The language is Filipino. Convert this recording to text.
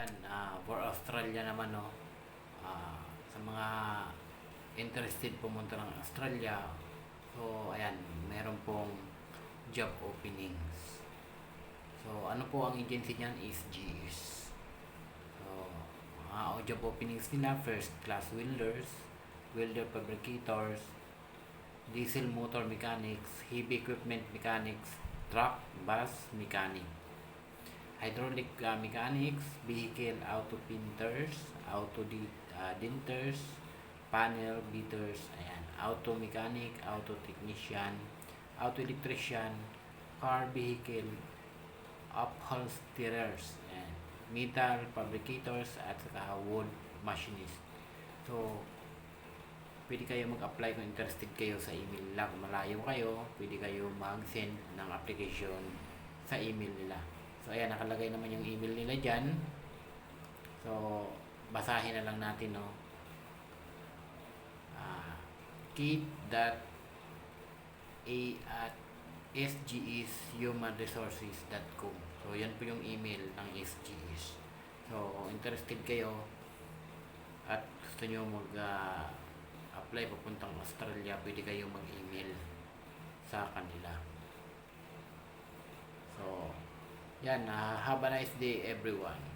Yan, for Australia naman, no. Sa mga interested pumunta ng Australia, so ayan, meron pong job openings. So ano po ang agency niyan is GS. So job openings nila, first class welders, welder fabricators, diesel motor mechanics, heavy equipment mechanics, truck, bus mechanic, hydraulic mechanics, vehicle auto painters, denters, panel beaters, ayan, auto mechanic, auto technician, auto electrician, car vehicle upholsterers, ayan, metal fabricators, at saka wood machinist. So pwede kayo mag-apply kung interested kayo sa email nila. Kung malayo kayo, pwede kayo mag-send ng application sa email nila. So ayan, nakalagay naman yung email nila dyan. So basahin na lang natin, no. kate.a@sgeshumanresources.com. So yan po yung email ng SGS. So kung interested kayo at gusto nyo apply papuntang Australia, pwede kayong mag-email sa kanila. So yan, have a nice day everyone.